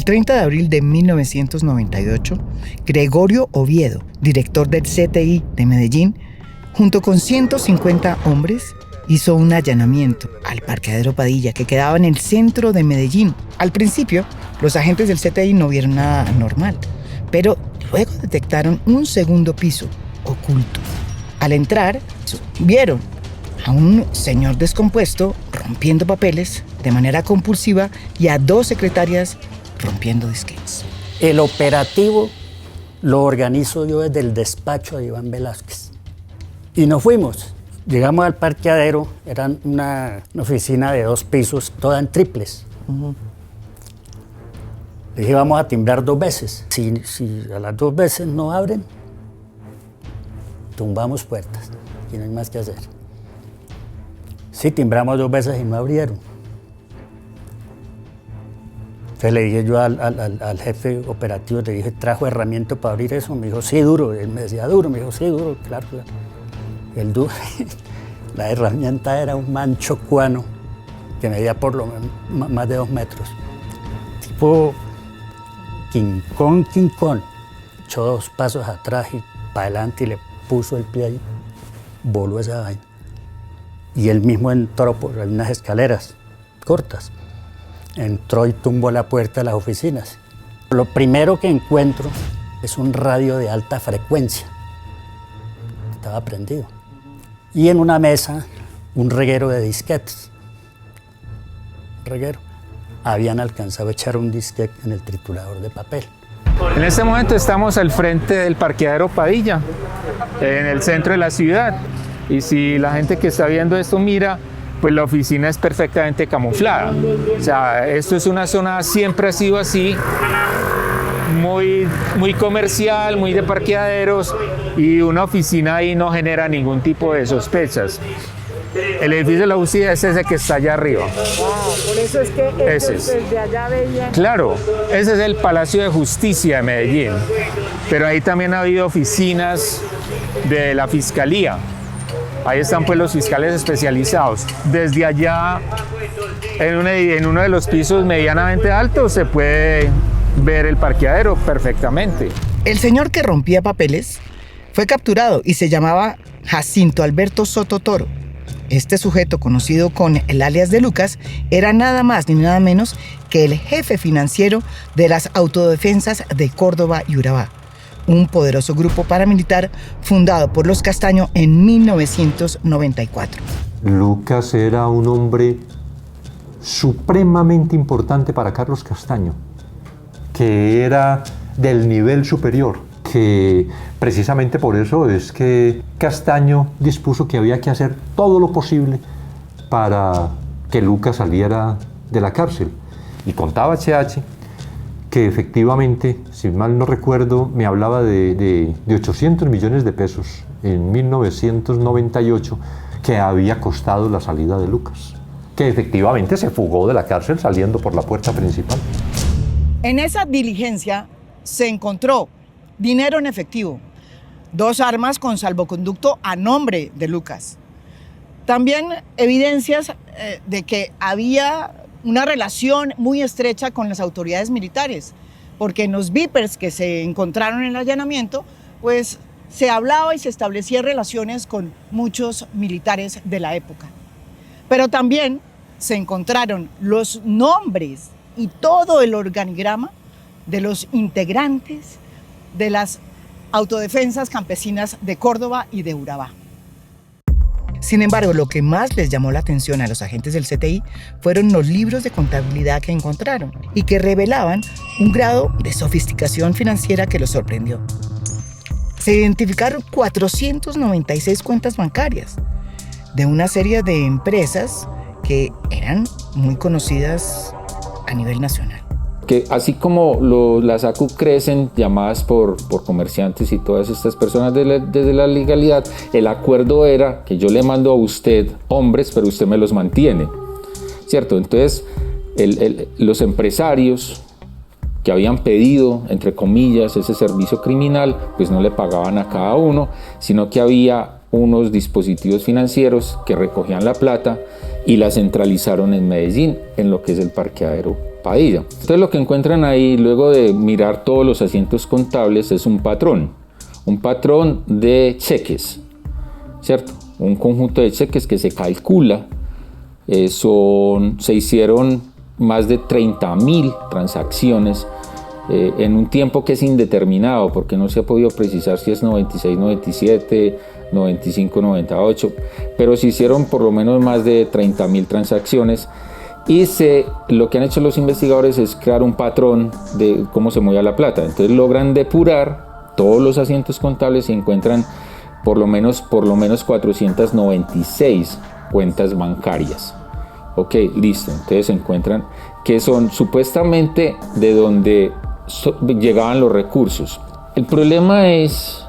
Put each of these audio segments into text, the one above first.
30 de abril de 1998, Gregorio Oviedo, director del CTI de Medellín, junto con 150 hombres, hizo un allanamiento al parqueadero Padilla, que quedaba en el centro de Medellín. Al principio, los agentes del CTI no vieron nada anormal, pero luego detectaron un segundo piso oculto. Al entrar, vieron a un señor descompuesto rompiendo papeles de manera compulsiva y a 2 secretarias rompiendo disquetes. El operativo lo organizo yo desde el despacho de Iván Velázquez. Y nos fuimos. Llegamos al parqueadero, era una oficina de 2 pisos, toda en triples. Le dije, vamos a timbrar 2 veces. Si a las 2 veces no abren, tumbamos puertas. Y no hay más que hacer. Sí, timbramos 2 veces y no abrieron. Entonces le dije yo al jefe operativo, le dije, ¿trajo herramienta para abrir eso? Me dijo, sí, duro. Él me decía, duro. Me dijo, sí, duro, claro. El duro. La herramienta era un mancho cuano que medía por lo menos más de 2 metros. Tipo King Kong. Echó 2 pasos atrás y para adelante y le puso el pie ahí. Voló esa vaina. Y él mismo entró por unas escaleras cortas. Entró y tumbó la puerta de las oficinas. Lo primero que encuentro es un radio de alta frecuencia. Estaba prendido. Y en una mesa, un reguero de disquetes. Un reguero. Habían alcanzado a echar un disquete en el triturador de papel. En este momento estamos al frente del parqueadero Padilla, en el centro de la ciudad. Y si la gente que está viendo esto mira, pues la oficina es perfectamente camuflada. O sea, esto es una zona, siempre ha sido así, muy comercial, muy de parqueaderos, y una oficina ahí no genera ningún tipo de sospechas. El edificio de la justicia es ese que está allá arriba. Por eso es que ellos desde allá veían. Claro, ese es el Palacio de Justicia de Medellín, pero ahí también ha habido oficinas de la Fiscalía. Ahí están pues los fiscales especializados. Desde allá, en uno de los pisos medianamente altos, se puede ver el parqueadero perfectamente. El señor que rompía papeles fue capturado y se llamaba Jacinto Alberto Soto Toro. Este sujeto, conocido con el alias de Lucas, era nada más ni nada menos que el jefe financiero de las autodefensas de Córdoba y Urabá, un poderoso grupo paramilitar fundado por los Castaño en 1994. Lucas era un hombre supremamente importante para Carlos Castaño, que era del nivel superior, que precisamente por eso es que Castaño dispuso que había que hacer todo lo posible para que Lucas saliera de la cárcel. Y contaba HH que efectivamente, si mal no recuerdo, me hablaba de 800 millones de pesos en 1998 que había costado la salida de Lucas, que efectivamente se fugó de la cárcel saliendo por la puerta principal. En esa diligencia se encontró dinero en efectivo, 2 armas con salvoconducto a nombre de Lucas. También evidencias de que había una relación muy estrecha con las autoridades militares, porque en los vipers que se encontraron en el allanamiento, pues se hablaba y se establecían relaciones con muchos militares de la época. Pero también se encontraron los nombres y todo el organigrama de los integrantes de las autodefensas campesinas de Córdoba y de Urabá. Sin embargo, lo que más les llamó la atención a los agentes del CTI fueron los libros de contabilidad que encontraron y que revelaban un grado de sofisticación financiera que los sorprendió. Se identificaron 496 cuentas bancarias de una serie de empresas que eran muy conocidas a nivel nacional. Que así como las ACU crecen llamadas por comerciantes y todas estas personas desde la legalidad, el acuerdo era que yo le mando a usted hombres, pero usted me los mantiene, ¿cierto? Entonces los empresarios que habían pedido, entre comillas, ese servicio criminal, pues no le pagaban a cada uno, sino que había unos dispositivos financieros que recogían la plata y la centralizaron en Medellín, en lo que es el parqueadero Padilla. Entonces lo que encuentran ahí, luego de mirar todos los asientos contables, es un patrón de cheques, ¿cierto? Un conjunto de cheques que se calcula, se hicieron más de 30.000 transacciones en un tiempo que es indeterminado, porque no se ha podido precisar si es 96, 97, 95, 98, pero se hicieron por lo menos más de 30.000 transacciones. Y lo que han hecho los investigadores es crear un patrón de cómo se movía la plata. Entonces logran depurar todos los asientos contables y encuentran por lo menos 496 cuentas bancarias. Ok, listo. Entonces encuentran que son supuestamente de donde llegaban los recursos. El problema es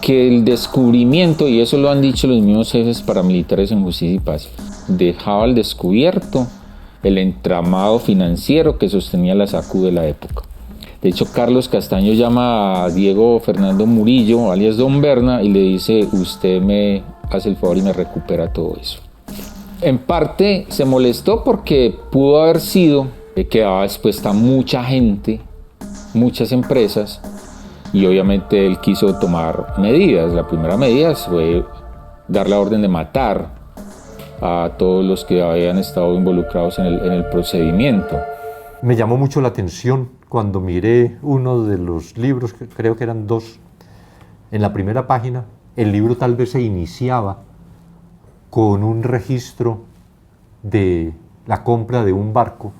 que el descubrimiento, y eso lo han dicho los mismos jefes paramilitares en Justicia y Paz, dejaba al descubierto el entramado financiero que sostenía la SACU de la época. De hecho, Carlos Castaño llama a Diego Fernando Murillo, alias Don Berna, y le dice: usted me hace el favor y me recupera todo eso. En parte se molestó porque pudo haber sido que quedaba expuesta mucha gente, muchas empresas, y obviamente él quiso tomar medidas. La primera medida fue dar la orden de matar a todos los que habían estado involucrados en el procedimiento. Me llamó mucho la atención cuando miré uno de los libros, que creo que eran 2, en la primera página. El libro tal vez se iniciaba con un registro de la compra de un barco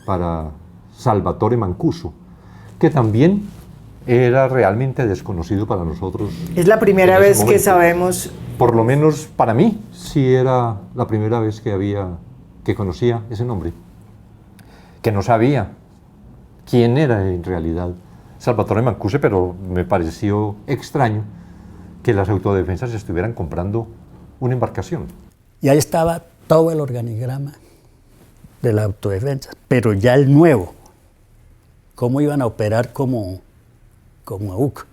para Salvatore Mancuso, que también era realmente desconocido para nosotros. Es la primera vez que sabemos. Por lo menos para mí, sí era la primera vez que conocía ese nombre, que no sabía quién era en realidad Salvatore Mancuso, pero me pareció extraño que las autodefensas estuvieran comprando una embarcación. Y ahí estaba todo el organigrama de la autodefensa, pero ya el nuevo, cómo iban a operar como AUC.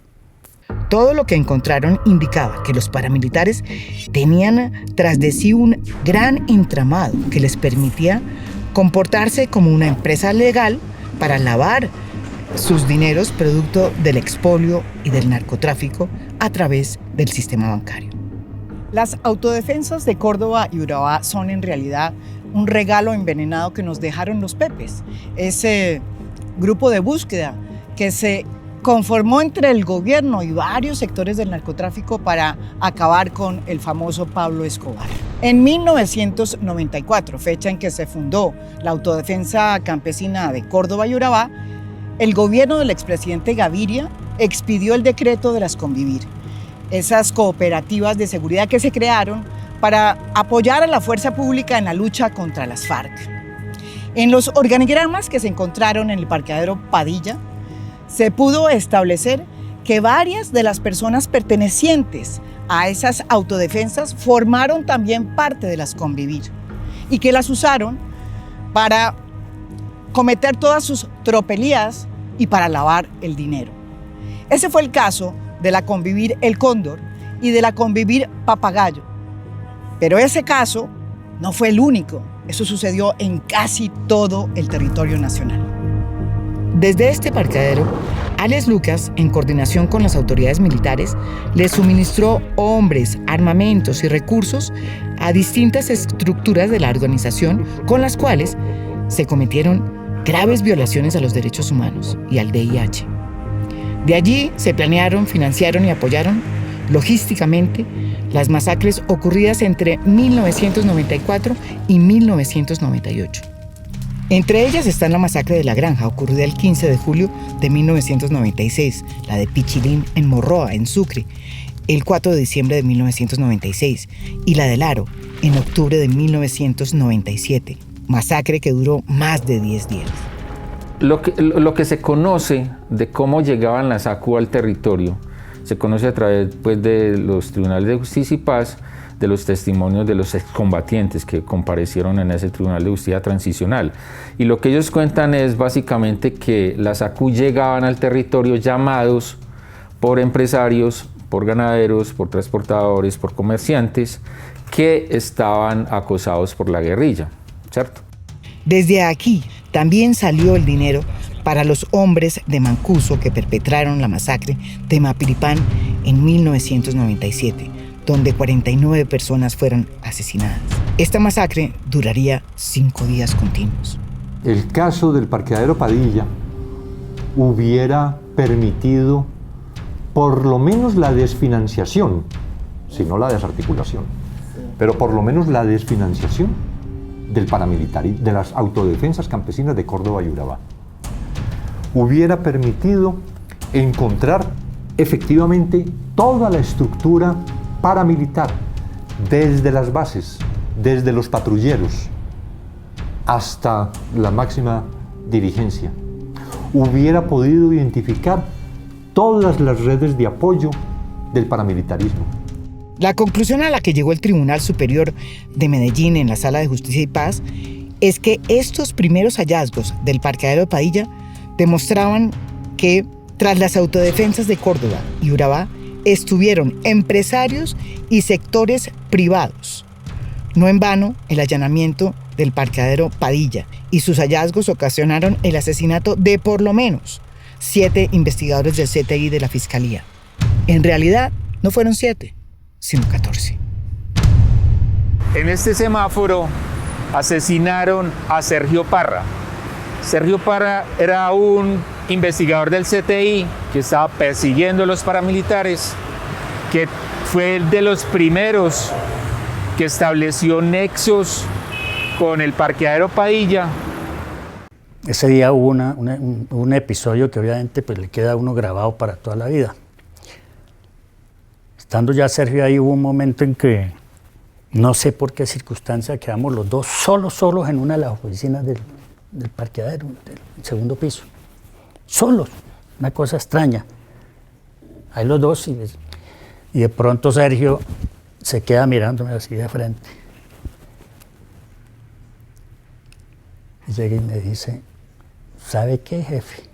Todo lo que encontraron indicaba que los paramilitares tenían tras de sí un gran entramado que les permitía comportarse como una empresa legal para lavar sus dineros producto del expolio y del narcotráfico a través del sistema bancario. Las autodefensas de Córdoba y Urabá son en realidad un regalo envenenado que nos dejaron los Pepes, ese grupo de búsqueda que se conformó entre el gobierno y varios sectores del narcotráfico para acabar con el famoso Pablo Escobar. En 1994, fecha en que se fundó la Autodefensa Campesina de Córdoba y Urabá, el gobierno del expresidente Gaviria expidió el decreto de las Convivir, esas cooperativas de seguridad que se crearon para apoyar a la fuerza pública en la lucha contra las FARC. En los organigramas que se encontraron en el parqueadero Padilla, se pudo establecer que varias de las personas pertenecientes a esas autodefensas formaron también parte de las Convivir y que las usaron para cometer todas sus tropelías y para lavar el dinero. Ese fue el caso de la Convivir El Cóndor y de la Convivir Papagayo. Pero ese caso no fue el único. Eso sucedió en casi todo el territorio nacional. Desde este parqueadero, alias Lucas, en coordinación con las autoridades militares, le suministró hombres, armamentos y recursos a distintas estructuras de la organización con las cuales se cometieron graves violaciones a los derechos humanos y al VIH. De allí se planearon, financiaron y apoyaron logísticamente las masacres ocurridas entre 1994 y 1998. Entre ellas está la masacre de La Granja, ocurrida el 15 de julio de 1996, la de Pichilín en Morroa, en Sucre, el 4 de diciembre de 1996, y la del Aro, en octubre de 1997, masacre que duró más de 10 días. Lo que se conoce de cómo llegaban las SACU al territorio, se conoce a través de los tribunales de justicia y paz, de los testimonios de los excombatientes que comparecieron en ese Tribunal de Justicia Transicional. Y lo que ellos cuentan es básicamente que las SACU llegaban al territorio llamados por empresarios, por ganaderos, por transportadores, por comerciantes que estaban acosados por la guerrilla, ¿cierto? Desde aquí, también salió el dinero para los hombres de Mancuso que perpetraron la masacre de Mapiripán en 1997, donde 49 personas fueron asesinadas. Esta masacre duraría 5 días continuos. El caso del parqueadero Padilla hubiera permitido por lo menos la desfinanciación, si no la desarticulación, pero por lo menos la desfinanciación del paramilitarismo, de las autodefensas campesinas de Córdoba y Urabá. Hubiera permitido encontrar efectivamente toda la estructura paramilitar, desde las bases, desde los patrulleros, hasta la máxima dirigencia. Hubiera podido identificar todas las redes de apoyo del paramilitarismo. La conclusión a la que llegó el Tribunal Superior de Medellín en la Sala de Justicia y Paz es que estos primeros hallazgos del parqueadero Padilla demostraban que tras las autodefensas de Córdoba y Urabá estuvieron empresarios y sectores privados. No en vano, el allanamiento del parqueadero Padilla y sus hallazgos ocasionaron el asesinato de por lo menos 7 investigadores del CTI de la Fiscalía. En realidad, no fueron 7, sino 14. En este semáforo asesinaron a Sergio Parra. Sergio Parra era un investigador del CTI que estaba persiguiendo a los paramilitares, que fue de los primeros que estableció nexos con el parqueadero Padilla. Ese día hubo un episodio que obviamente pues, le queda a uno grabado para toda la vida. Estando ya Sergio ahí, hubo un momento en que, no sé por qué circunstancia, quedamos los dos solos en una de las oficinas del parqueadero, del segundo piso. Solos, una cosa extraña. Ahí los dos y de pronto Sergio se queda mirándome así de frente. Y llega y me dice, ¿sabe qué, jefe?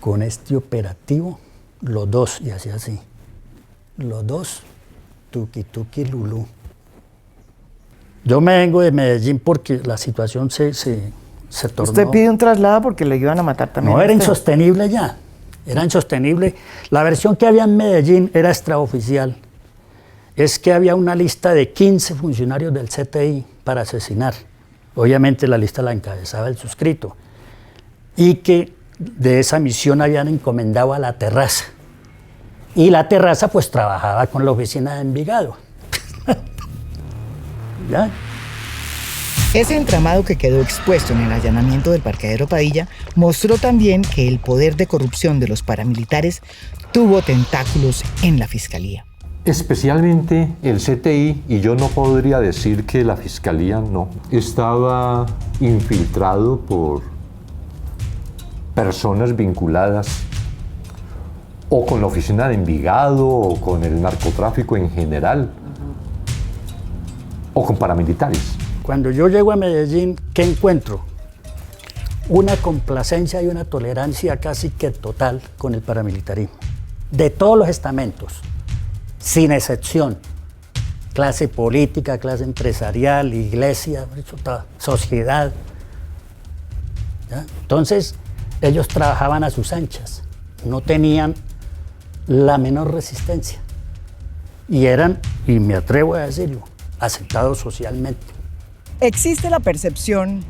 Con este operativo, los dos, y hacía así, los dos, tuki tuki lulú. Yo me vengo de Medellín porque la situación se tornó... Usted pide un traslado porque le iban a matar también. No, era insostenible ya, era insostenible. La versión que había en Medellín era extraoficial. Es que había una lista de 15 funcionarios del CTI para asesinar. Obviamente la lista la encabezaba el suscrito. Y que de esa misión habían encomendado a La Terraza. Y La Terraza pues trabajaba con la oficina de Envigado. ¿Ya? Ese entramado que quedó expuesto en el allanamiento del parqueadero Padilla mostró también que el poder de corrupción de los paramilitares tuvo tentáculos en la Fiscalía. Especialmente el CTI, y yo no podría decir que la Fiscalía no, estaba infiltrado por personas vinculadas o con la oficina de Envigado o con el narcotráfico en general o con paramilitares. Cuando yo llego a Medellín, ¿qué encuentro? Una complacencia y una tolerancia casi que total con el paramilitarismo. De todos los estamentos, sin excepción. Clase política, clase empresarial, iglesia, sociedad. ¿Ya? Entonces, ellos trabajaban a sus anchas. No tenían la menor resistencia. Y eran, y me atrevo a decirlo, aceptados socialmente. Existe la percepción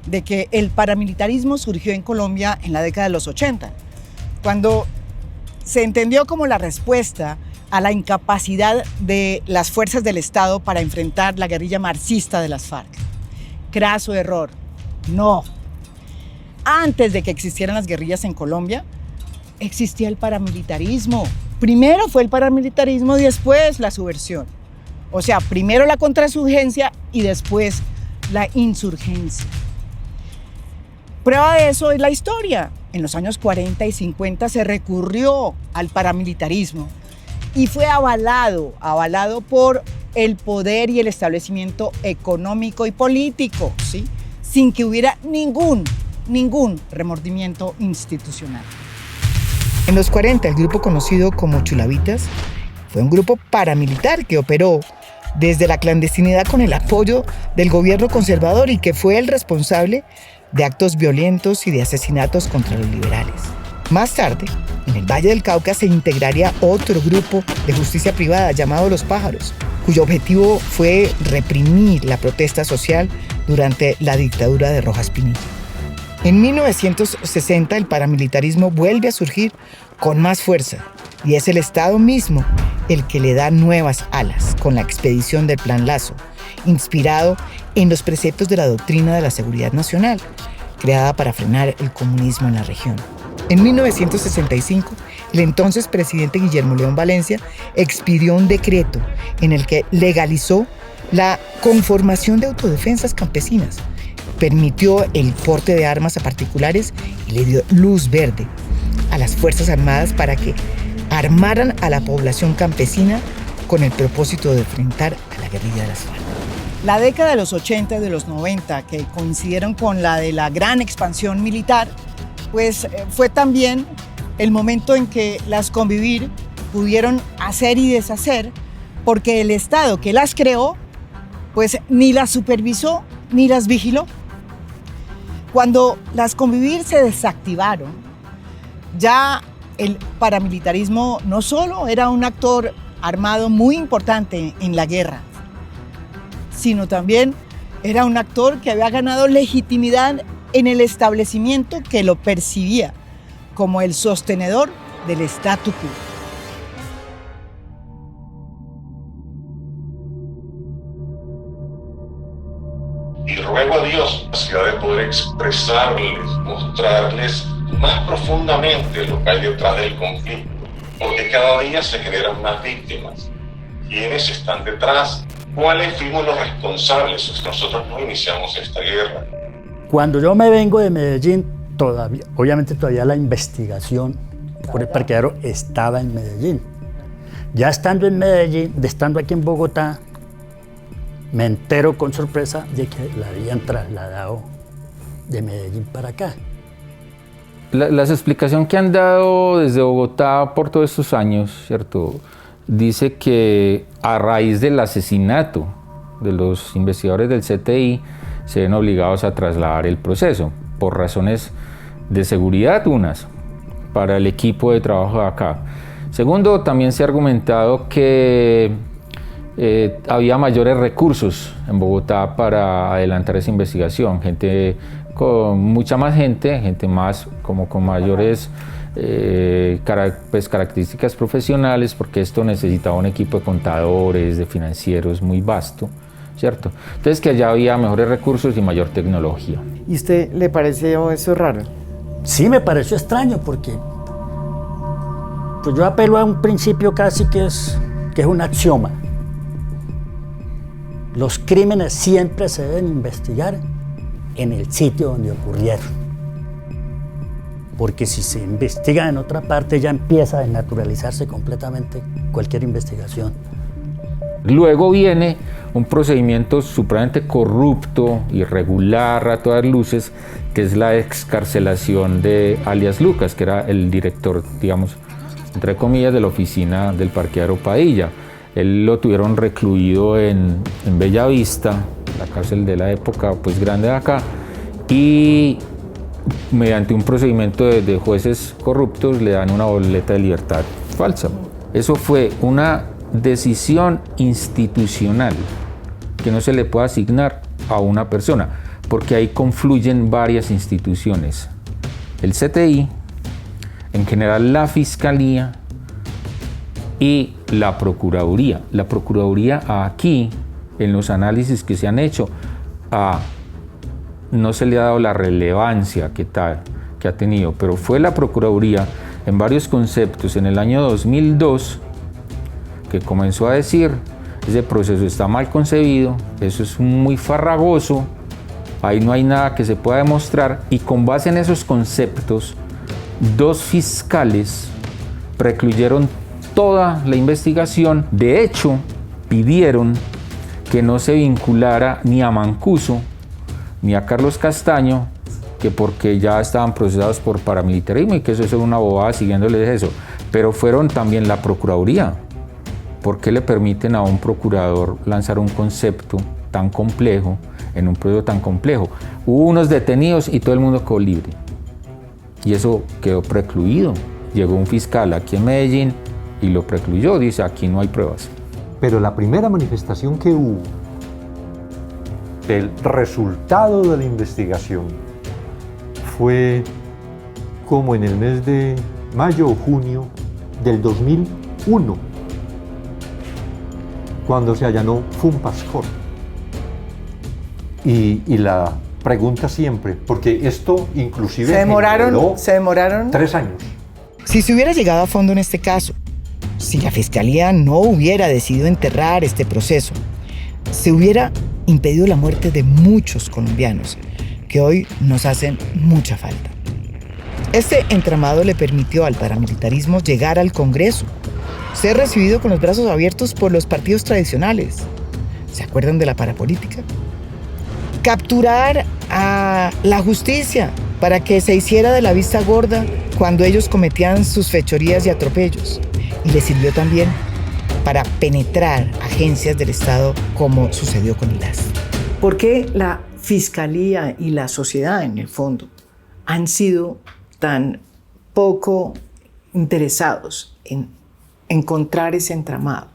de que el paramilitarismo surgió en Colombia en la década de los 80, cuando se entendió como la respuesta a la incapacidad de las fuerzas del Estado para enfrentar la guerrilla marxista de las FARC. Craso error. No. Antes de que existieran las guerrillas en Colombia, existía el paramilitarismo. Primero fue el paramilitarismo y después la subversión. O sea, primero la contrainsurgencia y después la insurgencia. Prueba de eso es la historia. En los años 40 y 50 se recurrió al paramilitarismo y fue avalado por el poder y el establecimiento económico y político, ¿sí? Sin que hubiera ningún remordimiento institucional. En los 40, el grupo conocido como Chulavitas fue un grupo paramilitar que operó desde la clandestinidad con el apoyo del gobierno conservador y que fue el responsable de actos violentos y de asesinatos contra los liberales. Más tarde, en el Valle del Cauca se integraría otro grupo de justicia privada llamado Los Pájaros, cuyo objetivo fue reprimir la protesta social durante la dictadura de Rojas Pinilla. En 1960 el paramilitarismo vuelve a surgir con más fuerza y es el Estado mismo el que le da nuevas alas con la expedición del Plan Lazo, inspirado en los preceptos de la doctrina de la seguridad nacional, creada para frenar el comunismo en la región. En 1965, el entonces presidente Guillermo León Valencia expidió un decreto en el que legalizó la conformación de autodefensas campesinas, permitió el porte de armas a particulares y le dio luz verde a las Fuerzas Armadas para que armaran a la población campesina con el propósito de enfrentar a la guerrilla de las FARC. La década de los 80 y de los 90, que coincidieron con la de la gran expansión militar, pues fue también el momento en que las Convivir pudieron hacer y deshacer, porque el Estado que las creó, pues ni las supervisó ni las vigiló. Cuando las Convivir se desactivaron, ya el paramilitarismo no solo era un actor armado muy importante en la guerra, sino también era un actor que había ganado legitimidad en el establecimiento que lo percibía como el sostenedor del statu quo. Y ruego a Dios la capacidad de poder expresarles, mostrarles más profundamente lo que hay detrás del conflicto, porque cada día se generan más víctimas. ¿Quiénes están detrás? ¿Cuáles fuimos los responsables? Nosotros no iniciamos esta guerra. Cuando yo me vengo de Medellín, obviamente todavía la investigación por el parqueadero estaba en Medellín. Ya estando en Medellín, estando aquí en Bogotá, me entero con sorpresa de que la habían trasladado de Medellín para acá. Las explicaciones que han dado desde Bogotá por todos estos años, ¿cierto? Dice que a raíz del asesinato de los investigadores del CTI se ven obligados a trasladar el proceso por razones de seguridad, unas, para el equipo de trabajo de acá. Segundo, también se ha argumentado que había mayores recursos en Bogotá para adelantar esa investigación, mucha más gente más como con mayores características profesionales, porque esto necesitaba un equipo de contadores, de financieros muy vasto, ¿cierto? Entonces que allá había mejores recursos y mayor tecnología. ¿Y usted le pareció eso raro? Sí, me pareció extraño porque pues yo apelo a un principio casi que es un axioma. Los crímenes siempre se deben investigar en el sitio donde ocurrieron. Porque si se investiga en otra parte ya empieza a desnaturalizarse completamente cualquier investigación. Luego viene un procedimiento supremamente corrupto, irregular a todas luces, que es la excarcelación de alias Lucas, que era el director, digamos, entre comillas, de la oficina del parqueadero Padilla. Él lo tuvieron recluido en Bellavista, la cárcel de la época pues grande de acá, y mediante un procedimiento de jueces corruptos le dan una boleta de libertad falsa. Eso fue una decisión institucional que no se le puede asignar a una persona, porque ahí confluyen varias instituciones. El CTI, en general la Fiscalía y la Procuraduría. La Procuraduría aquí, en los análisis que se han hecho, no se le ha dado la relevancia que ha tenido, pero fue la Procuraduría en varios conceptos en el año 2002 que comenzó a decir: ese proceso está mal concebido, eso es muy farragoso, ahí no hay nada que se pueda demostrar, y con base en esos conceptos, 2 fiscales precluyeron toda la investigación. De hecho, pidieron que no se vinculara ni a Mancuso ni a Carlos Castaño, que porque ya estaban procesados por paramilitarismo y que eso es una bobada siguiéndoles eso. Pero fueron también la Procuraduría ¿por qué le permiten a un procurador lanzar un concepto tan complejo en un proceso tan complejo? Hubo unos detenidos y todo el mundo quedó libre. Y eso quedó precluido. Llegó un fiscal aquí en Medellín y lo precluyó, dice, aquí no hay pruebas. Pero la primera manifestación que hubo del resultado de la investigación fue como en el mes de mayo o junio del 2001, cuando se allanó Funpascor. Y la pregunta siempre, porque esto inclusive Se demoraron 3 años. Si se hubiera llegado a fondo en este caso, si la Fiscalía no hubiera decidido enterrar este proceso, se hubiera impedido la muerte de muchos colombianos que hoy nos hacen mucha falta. Este entramado le permitió al paramilitarismo llegar al Congreso, ser recibido con los brazos abiertos por los partidos tradicionales. ¿Se acuerdan de la parapolítica? Capturar a la justicia para que se hiciera de la vista gorda cuando ellos cometían sus fechorías y atropellos. Y le sirvió también para penetrar agencias del Estado, como sucedió con ILAS. ¿Por qué la Fiscalía y la sociedad, en el fondo, han sido tan poco interesados en encontrar ese entramado?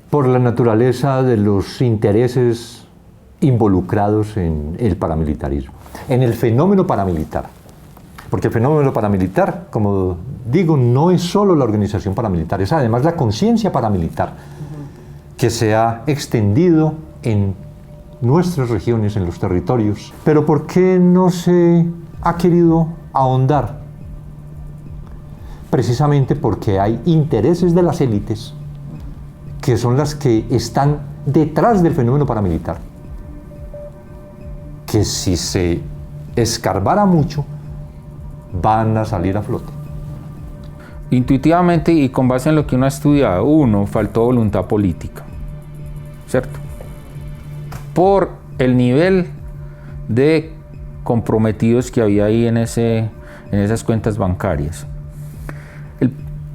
Por la naturaleza de los intereses involucrados en el paramilitarismo, en el fenómeno paramilitar. Porque el fenómeno paramilitar, como digo, no es solo la organización paramilitar, es además la conciencia paramilitar que se ha extendido en nuestras regiones, en los territorios. Pero ¿por qué no se ha querido ahondar? Precisamente porque hay intereses de las élites que son las que están detrás del fenómeno paramilitar, que si se escarbara mucho, van a salir a flote. Intuitivamente y con base en lo que uno ha estudiado, faltó voluntad política, ¿cierto? Por el nivel de comprometidos que había ahí en esas cuentas bancarias.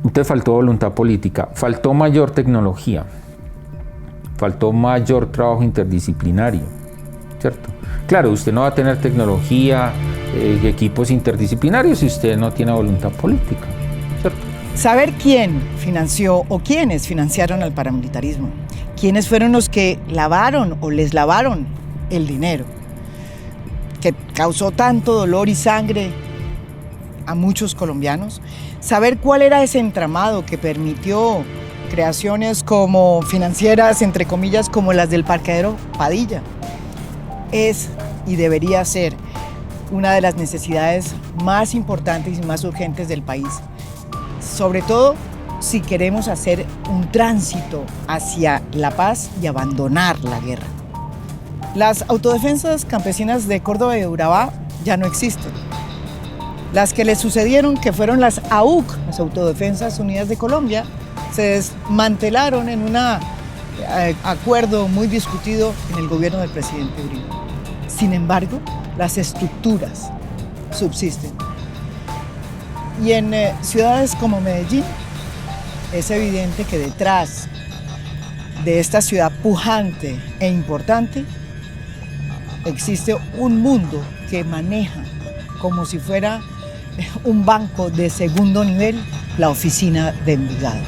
Entonces faltó voluntad política, faltó mayor tecnología, faltó mayor trabajo interdisciplinario, ¿cierto? Claro, usted no va a tener tecnología, equipos interdisciplinarios si usted no tiene voluntad política, ¿cierto? Saber quién financió o quiénes financiaron al paramilitarismo, quiénes fueron los que lavaron o les lavaron el dinero, que causó tanto dolor y sangre a muchos colombianos, saber cuál era ese entramado que permitió creaciones como financieras, entre comillas, como las del parqueadero Padilla, es y debería ser una de las necesidades más importantes y más urgentes del país. Sobre todo si queremos hacer un tránsito hacia la paz y abandonar la guerra. Las autodefensas campesinas de Córdoba y de Urabá ya no existen. Las que le sucedieron, que fueron las AUC, las Autodefensas Unidas de Colombia, se desmantelaron en un acuerdo muy discutido en el gobierno del presidente Uribe. Sin embargo, las estructuras subsisten. Y en ciudades como Medellín, es evidente que detrás de esta ciudad pujante e importante existe un mundo que maneja como si fuera un banco de segundo nivel la oficina de Envigado.